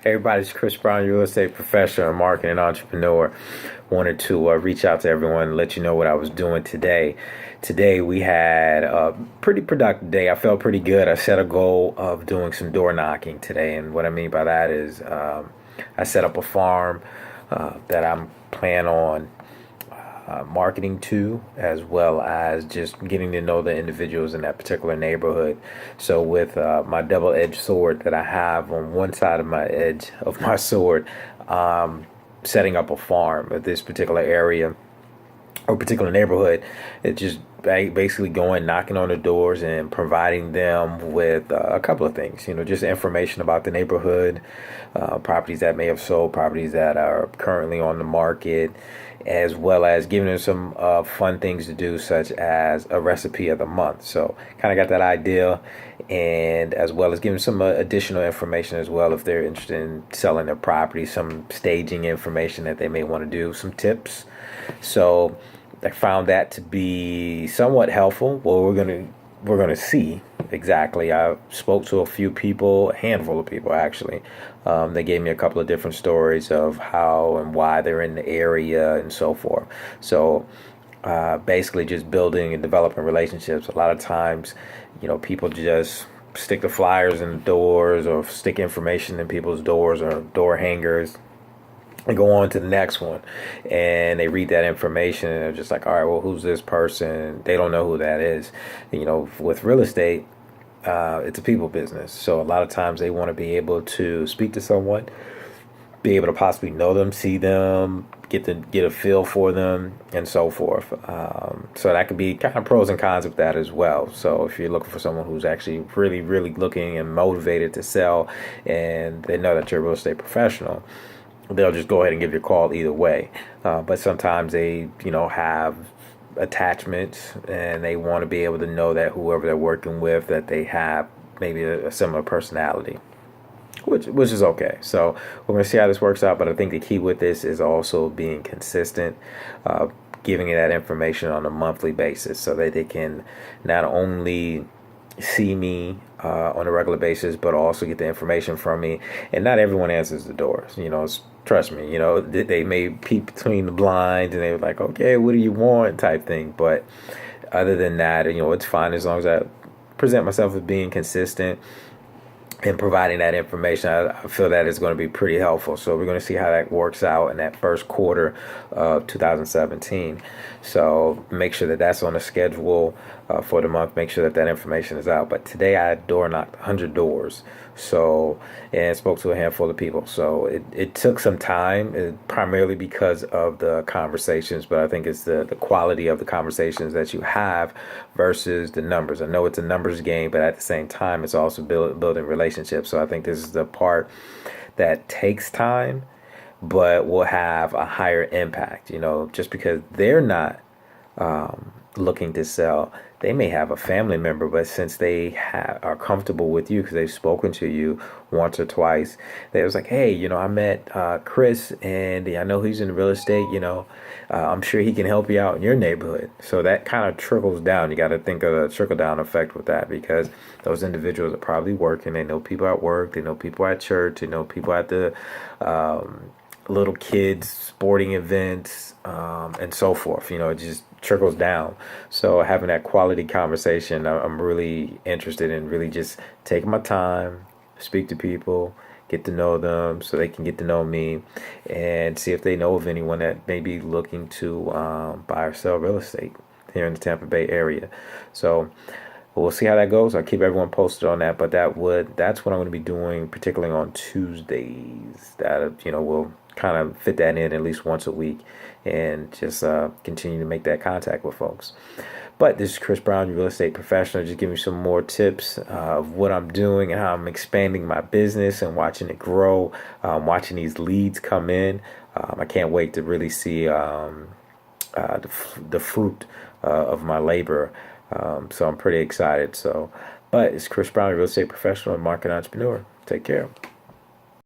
Hey everybody, it's Chris Brown, real estate professional and marketing entrepreneur. Wanted to reach out to everyone and let you know what I was doing today. Today we had a pretty productive day. I felt pretty good. I set a goal of doing some door knocking today, and what I mean by that is I set up a farm that I'm planning on marketing to, as well as just getting to know the individuals in that particular neighborhood. So with my double-edged sword that I have on one side of my edge of my sword, setting up a farm at this particular area or particular neighborhood, it just basically going knocking on the doors and providing them with a couple of things, just information about the neighborhood, properties that may have sold, properties that are currently on the market, as well as giving them some fun things to do, such as a recipe of the month. So kind of got that idea, and as well as giving some additional information as well if they're interested in selling their property, some staging information that they may want to do, some tips. So I found that to be somewhat helpful. Well, we're gonna see exactly. I spoke to a few people, a handful of people actually. They gave me a couple of different stories of how and why they're in the area and so forth. So basically, just building and developing relationships. A lot of times, people just stick the flyers in the doors or stick information in people's doors or door hangers and go on to the next one, and they read that information and they're just like, all right, well, who's this person? They don't know who that is. With real estate, it's a people business, so a lot of times they want to be able to speak to someone, be able to possibly know them, see them, get a feel for them, and so forth. So that could be kind of pros and cons of that as well. So if you're looking for someone who's actually really, really looking and motivated to sell, and they know that you're a real estate professional, they'll just go ahead and give you a call either way. But sometimes they, have attachments and they want to be able to know that whoever they're working with, that they have maybe a similar personality, which is okay. So we're going to see how this works out. But I think the key with this is also being consistent, giving you that information on a monthly basis so that they can not only see me on a regular basis, but also get the information from me. And not everyone answers the doors. Trust me. They may peep between the blinds and they're like, okay, what do you want, type thing. But other than that, it's fine as long as I present myself as being consistent and providing that information. I feel that is going to be pretty helpful. So we're going to see how that works out in that first quarter of 2017. So make sure that that's on the schedule for the month. Make sure that that information is out. But today I door knocked 100 doors. And spoke to a handful of people. So it took some time, primarily because of the conversations, but I think it's the quality of the conversations that you have versus the numbers. I know it's a numbers game, but at the same time, it's also building relationships. So I think this is the part that takes time, but will have a higher impact, just because they're not looking to sell. They may have a family member, but since they are comfortable with you because they've spoken to you once or twice, they was like, hey, I met Chris, and I know he's in real estate. I'm sure he can help you out in your neighborhood. So that kind of trickles down. You got to think of the trickle down effect with that, because those individuals are probably working. They know people at work. They know people at church. They know people at the little kids sporting events, and so forth. It just trickles down. So having that quality conversation, I'm really interested in really just taking my time, speak to people, get to know them so they can get to know me, and see if they know of anyone that may be looking to buy or sell real estate here in the Tampa Bay area. So we'll see how that goes. I'll keep everyone posted on that, but that's what I'm going to be doing, particularly on Tuesdays. That will kind of fit that in at least once a week, and just continue to make that contact with folks. But this is Chris Brown, your real estate professional, just giving you some more tips of what I'm doing and how I'm expanding my business and watching it grow, watching these leads come in. I can't wait to really see the fruit of my labor. So I'm pretty excited. But it's Chris Brown, your real estate professional and market entrepreneur. Take care.